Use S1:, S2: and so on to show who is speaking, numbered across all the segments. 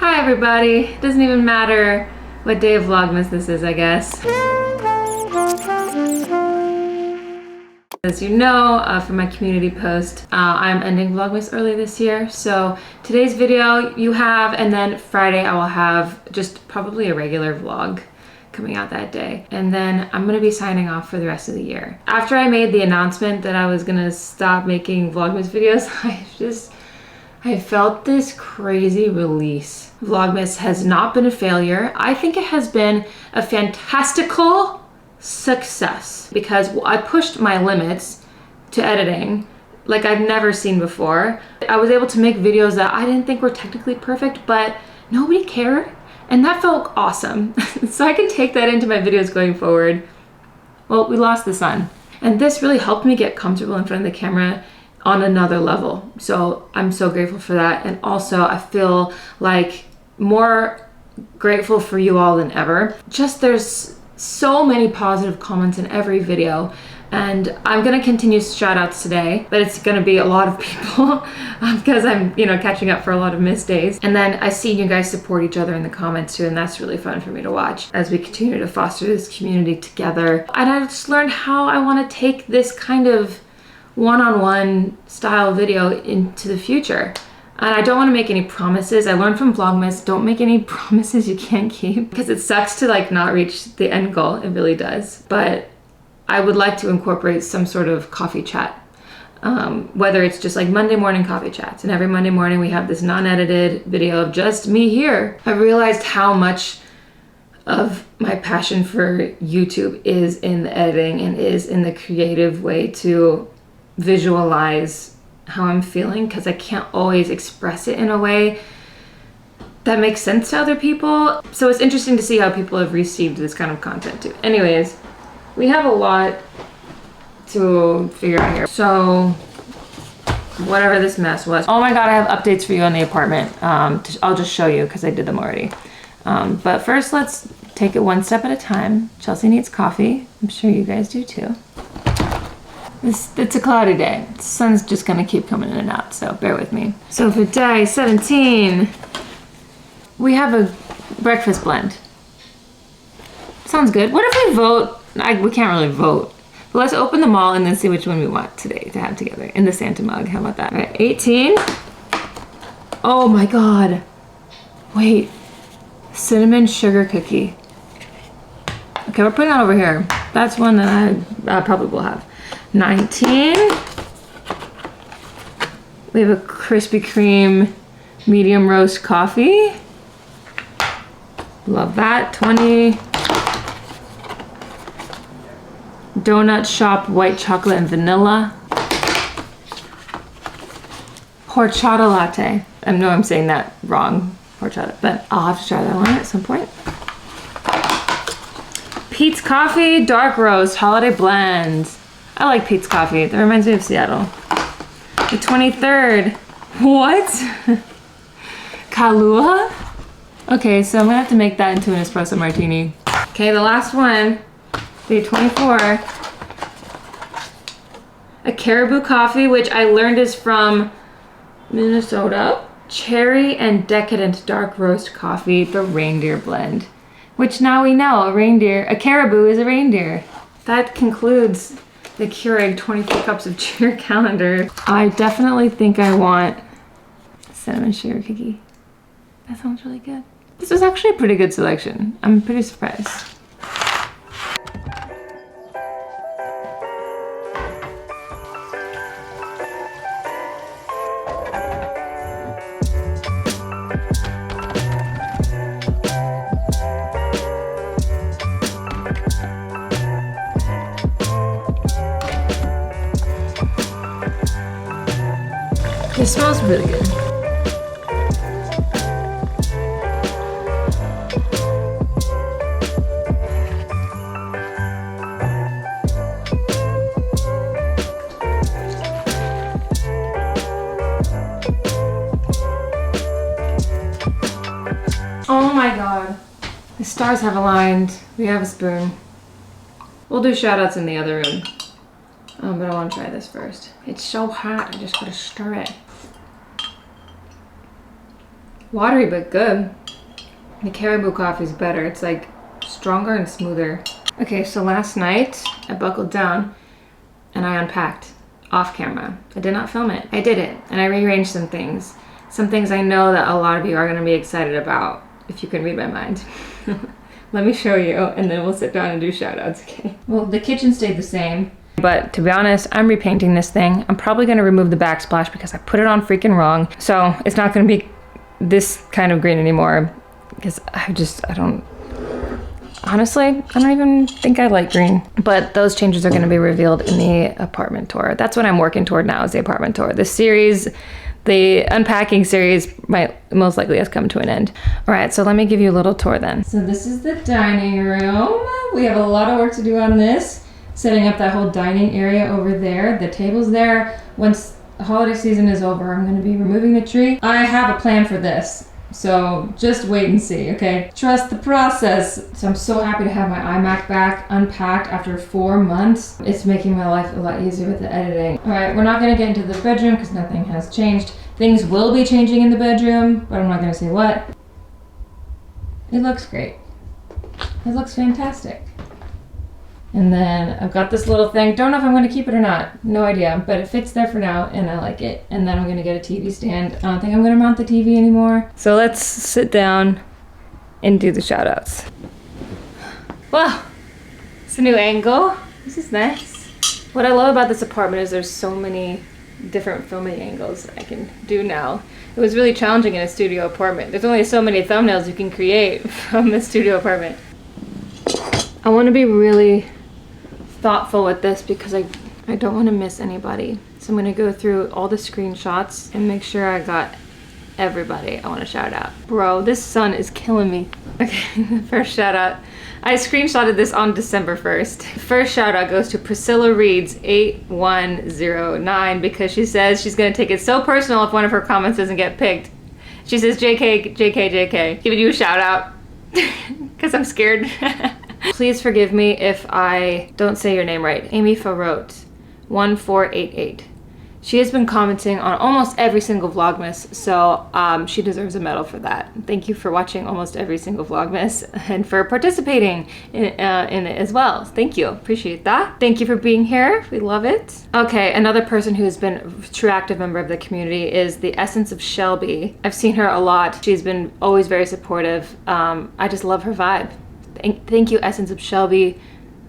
S1: Hi everybody! It doesn't even matter what day of Vlogmas this is, I guess. As you know, from my community post, I'm ending Vlogmas early this year. So today's video you have, and then Friday I will have just probably a regular vlog coming out that day. And then I'm gonna be signing off for the rest of the year. After I made the announcement that I was gonna stop making Vlogmas videos, I felt this crazy release. Vlogmas has not been a failure. I think it has been a fantastical success because I pushed my limits to editing like I've never seen before. I was able to make videos that I didn't think were technically perfect, but nobody cared, and that felt awesome. So I can take that into my videos going forward. Well, we lost the sun, and this really helped me get comfortable in front of the camera on another level. So I'm so grateful for that. And also I feel like more grateful for you all than ever. Just there's so many positive comments in every video, and I'm gonna continue shout outs today, but it's gonna be a lot of people because I'm, catching up for a lot of missed days. And then I see you guys support each other in the comments too, and that's really fun for me to watch as we continue to foster this community together. And I just learned how I wanna take this kind of one-on-one style video into the future. And I don't want to make any promises. I learned from Vlogmas, don't make any promises you can't keep, because it sucks to not reach the end goal. It really does. But I would like to incorporate some sort of coffee chat, whether it's just like Monday morning coffee chats, and every Monday morning we have this non-edited video of just me here. I realized how much of my passion for YouTube is in the editing and is in the creative way to visualize how I'm feeling, because I can't always express it in a way that makes sense to other people. So it's interesting to see how people have received this kind of content too. Anyways, we have a lot to figure out here. So whatever this mess was. Oh my God, I have updates for you on the apartment. I'll just show you because I did them already. But first, let's take it one step at a time. Chelsea needs coffee. I'm sure you guys do too. It's a cloudy day. The sun's just gonna keep coming in and out, so bear with me. So for day 17, we have a breakfast blend. Sounds good. What if we vote? We can't really vote. But let's open them all and then see which one we want today to have together in the Santa mug. How about that? All right, 18. Oh my God. Wait, cinnamon sugar cookie. Okay, we're putting that over here. That's one that I probably will have. 19, we have a Krispy Kreme medium roast coffee. Love that. 20, Donut Shop white chocolate and vanilla. Horchata latte. I know I'm saying that wrong, horchata, but I'll have to try that one at some point. Pete's Coffee dark roast holiday blend. I like Pete's Coffee. That reminds me of Seattle. The 23rd. What? Kahlua? Okay, so I'm gonna have to make that into an espresso martini. Okay, the last one. Day 24. A caribou coffee, which I learned is from Minnesota. Cherry and decadent dark roast coffee, the reindeer blend. Which now we know, a caribou is a reindeer. That concludes the Keurig 24 cups of cheer calendar. I definitely think I want cinnamon sugar cookie. That sounds really good. This is actually a pretty good selection. I'm pretty surprised. It smells really good. Oh my God. The stars have aligned. We have a spoon. We'll do shout outs in the other room. But I want to try this first. It's so hot, I just gotta stir it. Watery but good. The caribou coffee is better. It's like stronger and smoother. Okay, so last night I buckled down and I unpacked off camera. I did not film it. I did it, and I rearranged some things. Some things I know that a lot of you are gonna be excited about, if you can read my mind. Let me show you, and then we'll sit down and do shout outs, okay? Well, the kitchen stayed the same, but to be honest, I'm repainting this thing. I'm probably gonna remove the backsplash because I put it on freaking wrong. So it's not gonna be this kind of green anymore, because honestly, I don't even think I like green. But those changes are gonna be revealed in the apartment tour. That's what I'm working toward now, is the apartment tour. The series, the unpacking series most likely has come to an end. All right, so let me give you a little tour then. So this is the dining room. We have a lot of work to do on this. Setting up that whole dining area over there. The table's there. Once the holiday season is over, I'm gonna be removing the tree. I have a plan for this. So just wait and see, okay? Trust the process. So I'm so happy to have my iMac back unpacked after 4 months. It's making my life a lot easier with the editing. All right, we're not gonna get into the bedroom because nothing has changed. Things will be changing in the bedroom, but I'm not gonna say what. It looks great. It looks fantastic. And then I've got this little thing. Don't know if I'm going to keep it or not. No idea, but it fits there for now and I like it. And then I'm going to get a TV stand. I don't think I'm going to mount the TV anymore. So let's sit down and do the shout outs. Wow, it's a new angle. This is nice. What I love about this apartment is there's so many different filming angles I can do now. It was really challenging in a studio apartment. There's only so many thumbnails you can create from a studio apartment. I want to be really thoughtful with this because I don't want to miss anybody. So I'm going to go through all the screenshots and make sure I got everybody I want to shout out. Bro, this sun is killing me. Okay, the first shout out. I screenshotted this on December 1st. First shout out goes to Priscilla Reeds 8109 because she says she's going to take it so personal if one of her comments doesn't get picked. She says, JK, JK, JK. Giving you a shout out because I'm scared. Please forgive me if I don't say your name right. Amy Farrote, 1488. She has been commenting on almost every single Vlogmas, so she deserves a medal for that. Thank you for watching almost every single Vlogmas and for participating in it as well. Thank you, appreciate that. Thank you for being here, we love it. Okay, another person who has been a true active member of the community is the Essence of Shelby. I've seen her a lot. She's been always very supportive. I just love her vibe. Thank you, Essence of Shelby,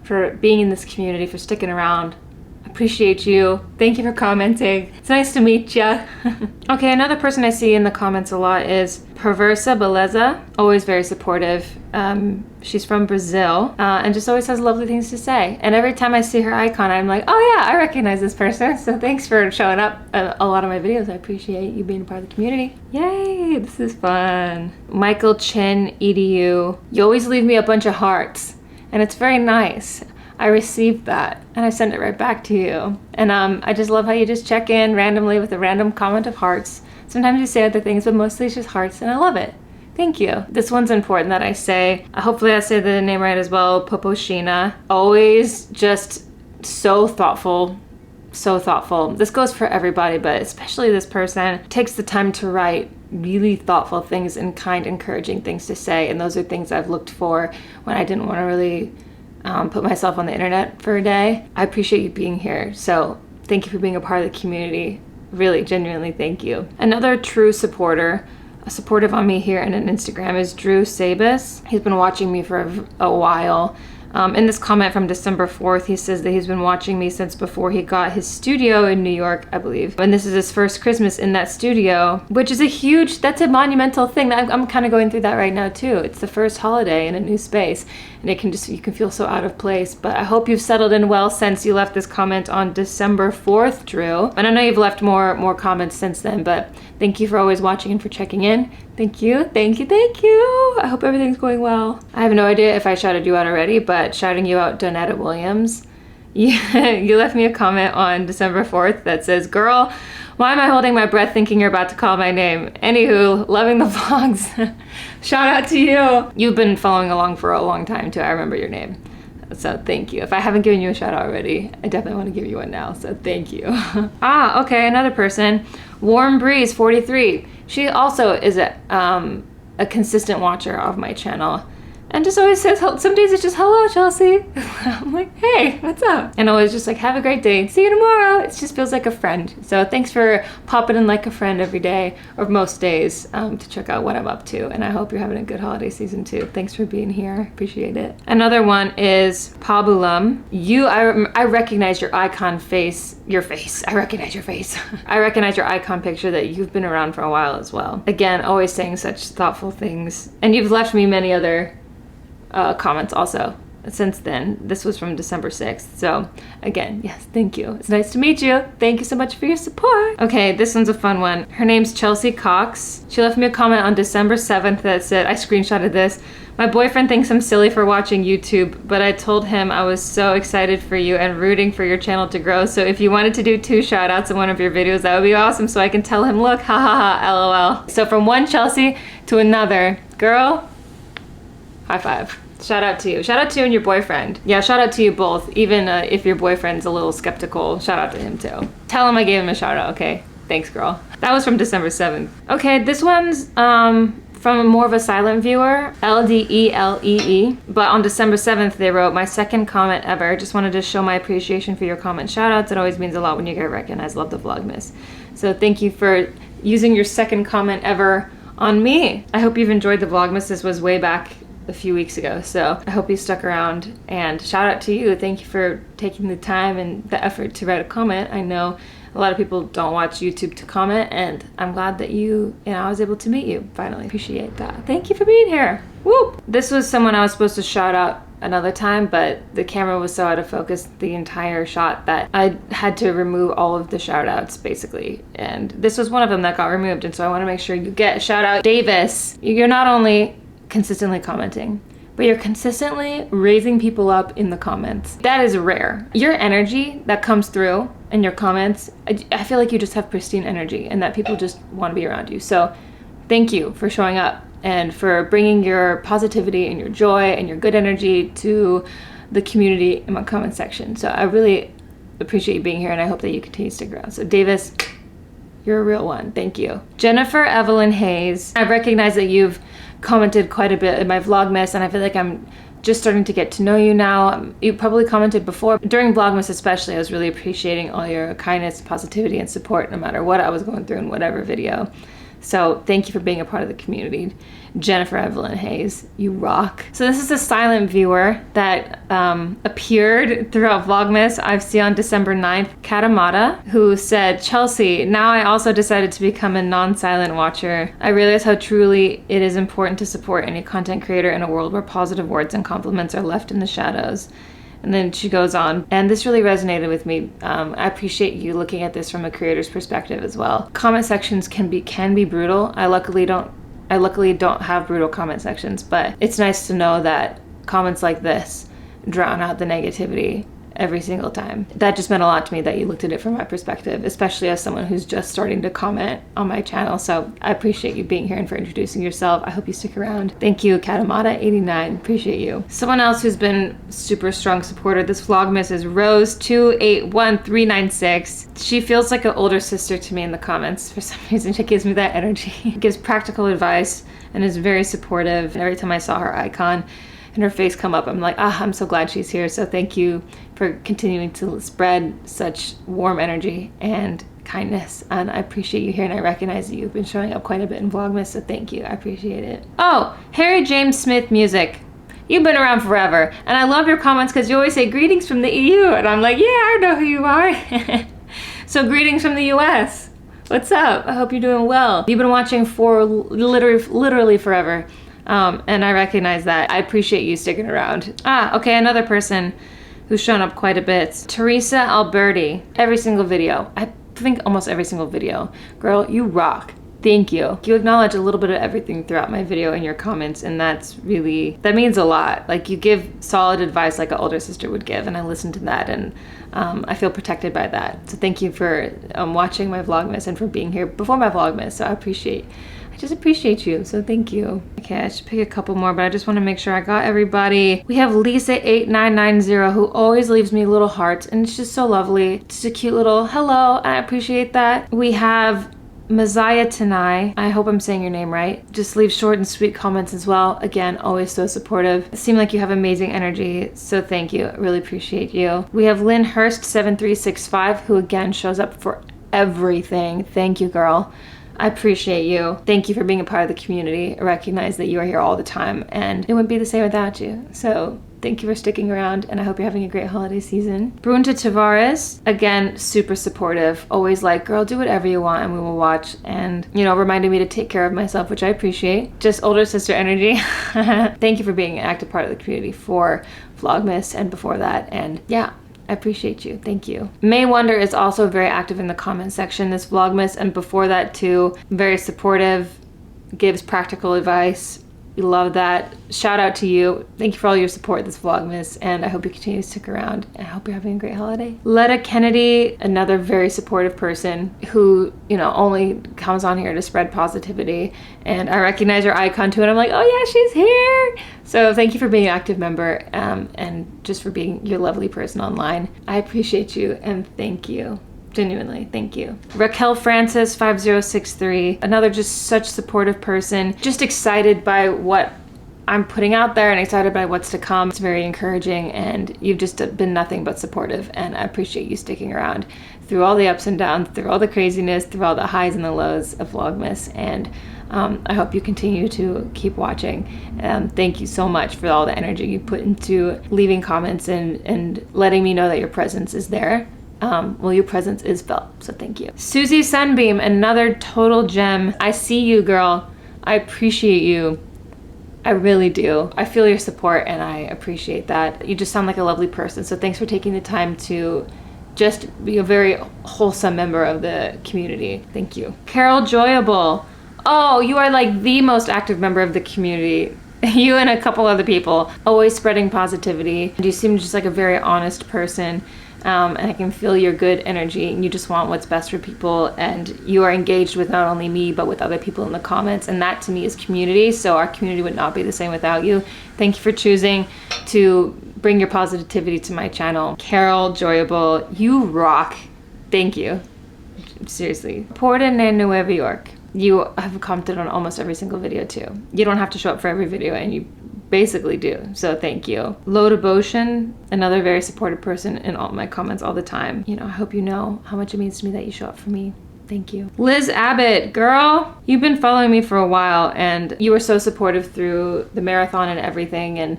S1: for being in this community, for sticking around. Appreciate you. Thank you for commenting. It's nice to meet ya. Okay, another person I see in the comments a lot is Perversa Beleza. Always very supportive. She's from Brazil and just always has lovely things to say. And every time I see her icon, I'm like, oh yeah, I recognize this person. So thanks for showing up a lot of my videos. I appreciate you being a part of the community. Yay, this is fun. Michael Chin, EDU. You always leave me a bunch of hearts and it's very nice. I received that and I sent it right back to you. And I just love how you just check in randomly with a random comment of hearts. Sometimes you say other things, but mostly it's just hearts and I love it. Thank you. This one's important that I say. Hopefully I say the name right as well. Poposhina. Always just so thoughtful. So thoughtful. This goes for everybody, but especially this person takes the time to write really thoughtful things and kind, encouraging things to say. And those are things I've looked for when I didn't want to really put myself on the internet for a day. I appreciate you being here. So thank you for being a part of the community. Really, genuinely, thank you. Another true supporter, supportive on me here and on Instagram is Drew Sabis. He's been watching me for a while. In this comment from December 4th, he says that he's been watching me since before he got his studio in New York, I believe. And this is his first Christmas in that studio, which is that's a monumental thing. I'm kind of going through that right now too. It's the first holiday in a new space and you can feel so out of place. But I hope you've settled in well since you left this comment on December 4th, Drew. And I know you've left more comments since then, but thank you for always watching and for checking in. Thank you, thank you, thank you. I hope everything's going well. I have no idea if I shouted you out already, but shouting you out, Donetta Williams. You left me a comment on December 4th that says, girl, why am I holding my breath thinking you're about to call my name? Anywho, loving the vlogs. Shout out to you. You've been following along for a long time too. I remember your name. So thank you. If I haven't given you a shout out already, I definitely want to give you one now. So thank you. Okay, another person. Warm Breeze 43. She also is a consistent watcher of my channel. And just always says, some days it's just, hello, Chelsea. I'm like, hey, what's up? And always just like, have a great day. See you tomorrow. It just feels like a friend. So thanks for popping in like a friend every day, or most days, to check out what I'm up to. And I hope you're having a good holiday season too. Thanks for being here. Appreciate it. Another one is Pabulam. I recognize your icon face. I recognize your face. I recognize your icon picture that you've been around for a while as well. Again, always saying such thoughtful things. And you've left me many other comments also since then. This was from December 6th. So again, yes, thank you. It's nice to meet you. Thank you so much for your support. Okay, this one's a fun one. Her name's Chelsea Cox. She left me a comment on December 7th that said, I screenshotted this. My boyfriend thinks I'm silly for watching YouTube, but I told him I was so excited for you and rooting for your channel to grow. So if you wanted to do 2 shout outs in one of your videos, that would be awesome. So I can tell him, look, ha ha ha, LOL. So from one Chelsea to another, girl, high five. Shout out to you. Shout out to you and your boyfriend. Yeah, shout out to you both. Even if your boyfriend's a little skeptical, shout out to him too. Tell him I gave him a shout out, okay? Thanks, girl. That was from December 7th. Okay, this one's from more of a silent viewer, LDELEE. But on December 7th, they wrote, my second comment ever. Just wanted to show my appreciation for your comment shout outs. It always means a lot when you get recognized. Love the Vlogmas. So thank you for using your second comment ever on me. I hope you've enjoyed the Vlogmas. This was way back a few weeks ago, so I hope you stuck around, and shout out to you. Thank you for taking the time and the effort to write a comment. I know a lot of people don't watch YouTube to comment, and I'm glad that I was able to meet you finally. Appreciate that. Thank you for being here. Woo! This was someone I was supposed to shout out another time, but the camera was so out of focus the entire shot that I had to remove all of the shout outs basically, and this was one of them that got removed, and so I want to make sure you get a shout out. Davis, you're not only consistently commenting, but you're consistently raising people up in the comments. That is rare. Your energy that comes through in your comments, I feel like you just have pristine energy and that people just want to be around you. So thank you for showing up and for bringing your positivity and your joy and your good energy to the community in my comment section. So I really appreciate you being here, and I hope that you continue to stick around. So Davis, you're a real one. Thank you. Jennifer Evelyn Hayes, I recognize that you've commented quite a bit in my Vlogmas, and I feel like I'm just starting to get to know you now. You probably commented before. During Vlogmas especially, I was really appreciating all your kindness, positivity, and support no matter what I was going through in whatever video. So thank you for being a part of the community. Jennifer Evelyn Hayes, you rock. So this is a silent viewer that appeared throughout Vlogmas. I've seen on December 9th, Katamata, who said, Chelsea, now I also decided to become a non-silent watcher. I realize how truly it is important to support any content creator in a world where positive words and compliments are left in the shadows. And then she goes on, and this really resonated with me. I appreciate you looking at this from a creator's perspective as well. Comment sections can be brutal. I luckily don't have brutal comment sections, but it's nice to know that comments like this drown out the negativity every single time. That just meant a lot to me that you looked at it from my perspective, especially as someone who's just starting to comment on my channel. So I appreciate you being here and for introducing yourself. I hope you stick around. Thank you, Katamata89. Appreciate you. Someone else who's been super strong supporter this Vlogmas is Rose281396. She feels like an older sister to me in the comments. For some reason, she gives me that energy. Gives practical advice and is very supportive. And every time I saw her icon and her face come up, I'm like, I'm so glad she's here. So thank you for continuing to spread such warm energy and kindness. And I appreciate you here, and I recognize that you've been showing up quite a bit in Vlogmas, so thank you. I appreciate it. Oh, Harry James Smith Music. You've been around forever, and I love your comments because you always say greetings from the EU, and I'm like, yeah, I know who you are. So greetings from the US. What's up? I hope you're doing well. You've been watching for literally forever. And I recognize that. I appreciate you sticking around. Okay, another person who's shown up quite a bit. Teresa Alberti. Every single video. I think almost every single video. Girl, you rock. Thank you. You acknowledge a little bit of everything throughout my video in your comments, and that means a lot. Like, you give solid advice like an older sister would give, and I listen to that, and I feel protected by that. So thank you for watching my Vlogmas and for being here before my Vlogmas. So I just appreciate you, so thank you. Okay, I should pick a couple more, but I just want to make sure I got everybody. We have Lisa8990, who always leaves me little hearts, and it's just so lovely. Just a cute little hello, I appreciate that. We have Mazaya Tanai, I hope I'm saying your name right. Just leave short and sweet comments as well. Again, always so supportive. It seemed like you have amazing energy, so thank you. I really appreciate you. We have Lynn Hurst 7365, who again shows up for everything. Thank you, girl. I appreciate you. Thank you for being a part of the community. I recognize that you are here all the time and it wouldn't be the same without you. So thank you for sticking around and I hope you're having a great holiday season. Brunta Tavares, again, super supportive. Always like, girl, do whatever you want and we will watch. And, you know, reminding me to take care of myself, which I appreciate. Just older sister energy. Thank you for being an active part of the community for Vlogmas and before that. And yeah, I appreciate you. Thank you. May Wonder is also very active in the comment section this Vlogmas and before that too. Very supportive, gives practical advice. We love that. Shout out to you. Thank you for all your support this Vlogmas and I hope you continue to stick around and I hope you're having a great holiday. Letta Kennedy, another very supportive person who, you know, only comes on here to spread positivity and I recognize your icon too and I'm like, oh yeah, she's here. So thank you for being an active member and just for being your lovely person online. I appreciate you and thank you. Genuinely, thank you. Raquel Francis 5063, another just such supportive person, just excited by what I'm putting out there and excited by what's to come. It's very encouraging and you've just been nothing but supportive and I appreciate you sticking around through all the ups and downs, through all the craziness, through all the highs and the lows of Vlogmas and I hope you continue to keep watching. Thank you so much for all the energy you put into leaving comments and letting me know that your presence is there. Well, your presence is felt, so thank you. Susie Sunbeam, another total gem. I see you, girl. I appreciate you. I really do. I feel your support and I appreciate that. You just sound like a lovely person, so thanks for taking the time to just be a very wholesome member of the community. Thank you. Carol Joyable. Oh, you are like the most active member of the community. You and a couple other people, always spreading positivity. You seem just like a very honest person. And I can feel your good energy and you just want what's best for people and you are engaged with not only me but with other people in the comments and that to me is community, so our community would not be the same without you. Thank you for choosing to bring your positivity to my channel. Carol Joyable, you rock. Thank you. Seriously. Porta de Nueva York. You have commented on almost every single video too. You don't have to show up for every video and you basically do, so thank you. Low Devotion, another very supportive person in all my comments all the time. You know, I hope you know how much it means to me that you show up for me. Thank you. Liz Abbott, girl, you've been following me for a while and you were so supportive through the marathon and everything and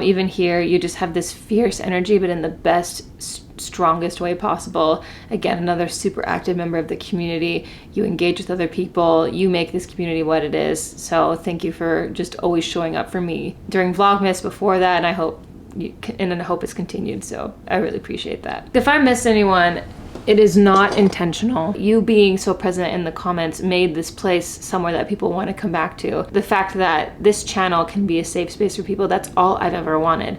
S1: even here you just have this fierce energy but in the best, strongest way possible. Again, another super active member of the community. You engage with other people. You make this community what it is. So thank you for just always showing up for me during Vlogmas before that and I hope it's continued. So I really appreciate that. If I missed anyone, it is not intentional. You being so present in the comments made this place somewhere that people want to come back to. The fact that this channel can be a safe space for people, that's all I've ever wanted.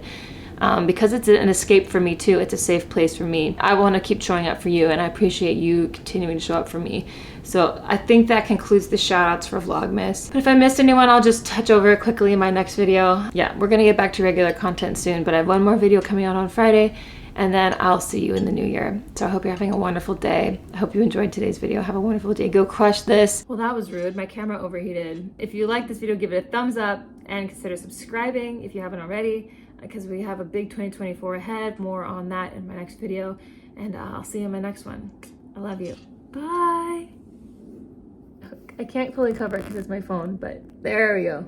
S1: Because it's an escape for me too, it's a safe place for me. I want to keep showing up for you and I appreciate you continuing to show up for me. So I think that concludes the shout outs for Vlogmas. But if I missed anyone, I'll just touch over it quickly in my next video. Yeah, we're gonna get back to regular content soon, but I have one more video coming out on Friday and then I'll see you in the new year. So I hope you're having a wonderful day. I hope you enjoyed today's video. Have a wonderful day. Go crush this. Well, that was rude. My camera overheated. If you like this video, give it a thumbs up and consider subscribing if you haven't already, because we have a big 2024 ahead. More on that in my next video, and I'll see you in my next one. I love you. Bye. I can't fully cover it because it's my phone, but there we go.